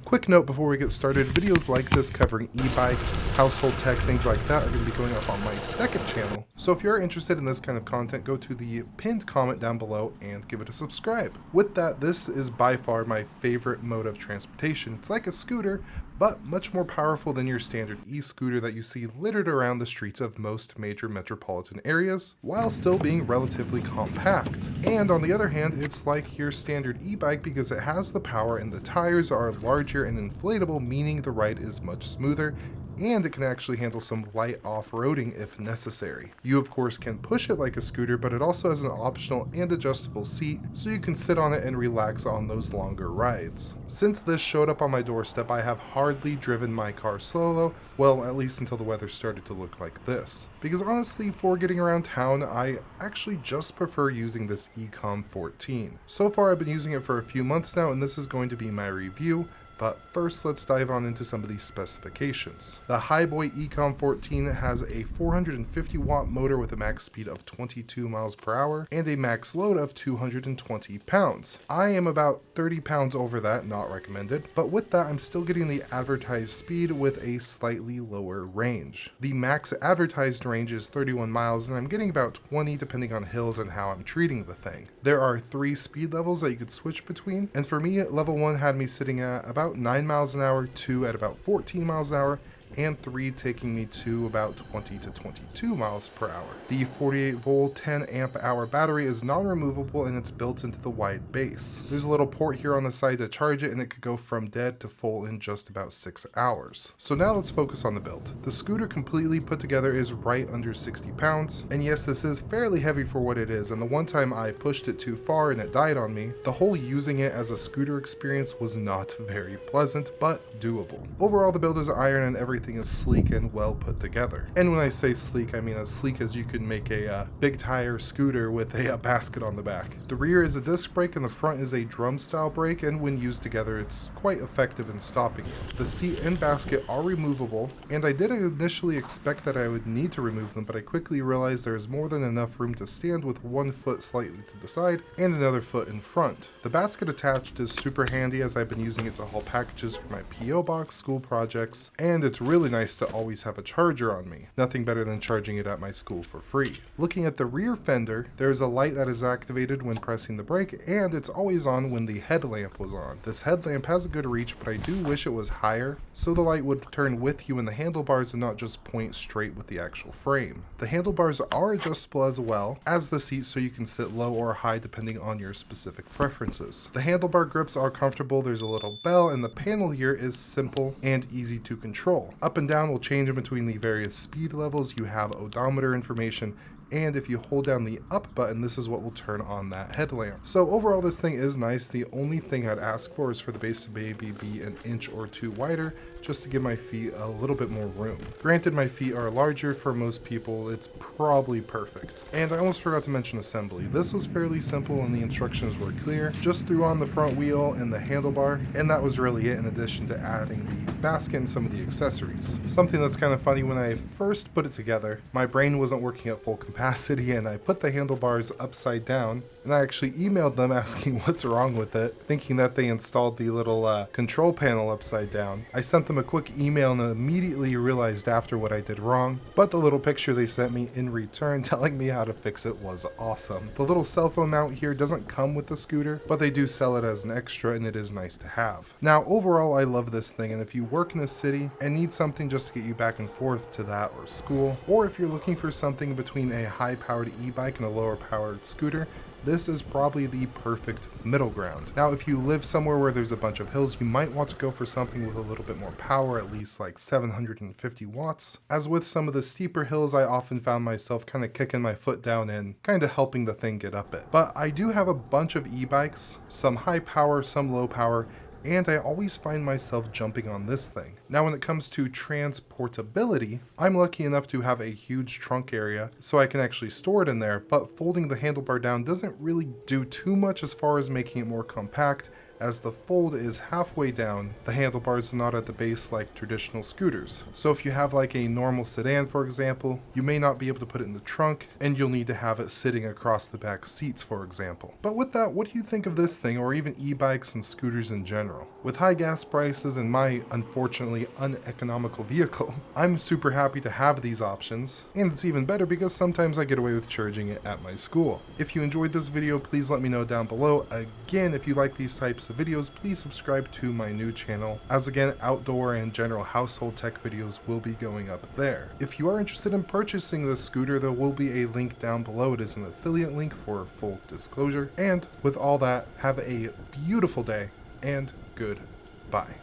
Quick note before we get started, videos like this covering e-bikes, household tech, things like that are going to be going up on my second channel. So if you're interested in this kind of content, go to the pinned comment down below and give it a subscribe. With that, this is by far my favorite mode of transportation. It's like a scooter, but much more powerful than your standard e-scooter that you see littered around the streets of most major metropolitan areas, while still being relatively compact. And on the other hand, it's like your standard e-bike because it has the power and the tires are larger and inflatable, meaning the ride is much smoother, and it can actually handle some light off-roading if necessary. You of course can push it like a scooter, but it also has an optional and adjustable seat, so you can sit on it and relax on those longer rides. Since this showed up on my doorstep, I have hardly driven my car solo, well, at least until the weather started to look like this. Because honestly, for getting around town, I actually just prefer using this ECOM 14. So far I've been using it for a few months now, and this is going to be my review. But first, let's dive on into some of these specifications. The Hiboy ECOM 14 has a 450 watt motor with a max speed of 22 miles per hour and a max load of 220 pounds. I am about 30 pounds over that, not recommended, but with that I'm still getting the advertised speed with a slightly lower range. The max advertised range is 31 miles and I'm getting about 20 depending on hills and how I'm treating the thing. There are 3 speed levels that you could switch between, and for me, level 1 had me sitting at about 9 miles an hour, 2 at about 14 miles an hour, and 3 taking me to about 20 to 22 miles per hour. The 48 volt 10 amp hour battery is non-removable and it's built into the wide base. There's a little port here on the side to charge it, and it could go from dead to full in just about 6 hours. So now let's focus on the build. The scooter completely put together is right under 60 pounds, and yes, this is fairly heavy for what it is, and the one time I pushed it too far and it died on me, the whole using it as a scooter experience was not very pleasant, but doable. Overall, the build is iron and everything is sleek and well put together. And when I say sleek, I mean as sleek as you can make a big tire scooter with a basket on the back. The rear is a disc brake and the front is a drum style brake, and when used together it's quite effective in stopping you. The seat and basket are removable, and I didn't initially expect that I would need to remove them, but I quickly realized there is more than enough room to stand with one foot slightly to the side and another foot in front. The basket attached is super handy as I've been using it to haul packages for my PO box, school projects, and it's really nice to always have a charger on me. Nothing better than charging it at my school for free. Looking at the rear fender, there's a light that is activated when pressing the brake, and it's always on when the headlamp was on. This headlamp has a good reach, but I do wish it was higher, so the light would turn with you in the handlebars and not just point straight with the actual frame. The handlebars are adjustable as well as the seat, so you can sit low or high depending on your specific preferences. The handlebar grips are comfortable, there's a little bell, and the panel here is simple and easy to control. Up and down will change in between the various speed levels. You have odometer information, and if you hold down the up button, this is what will turn on that headlamp. So overall, this thing is nice. The only thing I'd ask for is for the base to maybe be an inch or 2 wider, just to give my feet a little bit more room. Granted, my feet are larger. For most people, it's probably perfect. And I almost forgot to mention assembly. This was fairly simple and the instructions were clear. Just threw on the front wheel and the handlebar, and that was really it, in addition to adding the basket and some of the accessories. Something that's kind of funny, when I first put it together, my brain wasn't working at full capacity and I put the handlebars upside down, and I actually emailed them asking what's wrong with it, thinking that they installed the little control panel upside down. I sent them a quick email and immediately realized after what I did wrong, but the little picture they sent me in return telling me how to fix it was awesome. The little cell phone mount here doesn't come with the scooter, but they do sell it as an extra and it is nice to have. Now overall, I love this thing, and if you work in a city and need something just to get you back and forth to that or school, or if you're looking for something between a high-powered e-bike and a lower-powered scooter, this is probably the perfect middle ground. Now, if you live somewhere where there's a bunch of hills, you might want to go for something with a little bit more power, at least like 750 watts. As with some of the steeper hills, I often found myself kind of kicking my foot down and kind of helping the thing get up it. But I do have a bunch of e-bikes, some high power, some low power, and I always find myself jumping on this thing. Now when it comes to transportability, I'm lucky enough to have a huge trunk area so I can actually store it in there, but folding the handlebar down doesn't really do too much as far as making it more compact, as the fold is halfway down, the handlebars are not at the base like traditional scooters. So if you have like a normal sedan, for example, you may not be able to put it in the trunk, and you'll need to have it sitting across the back seats, for example. But with that, what do you think of this thing, or even e-bikes and scooters in general? With high gas prices and my unfortunately uneconomical vehicle, I'm super happy to have these options, and it's even better because sometimes I get away with charging it at my school. If you enjoyed this video, please let me know down below. Again, if you like these types of videos, please subscribe to my new channel, as again, outdoor and general household tech videos will be going up there. If you are interested in purchasing this scooter, there will be a link down below. It is an affiliate link for full disclosure. And with all that, have a beautiful day and goodbye.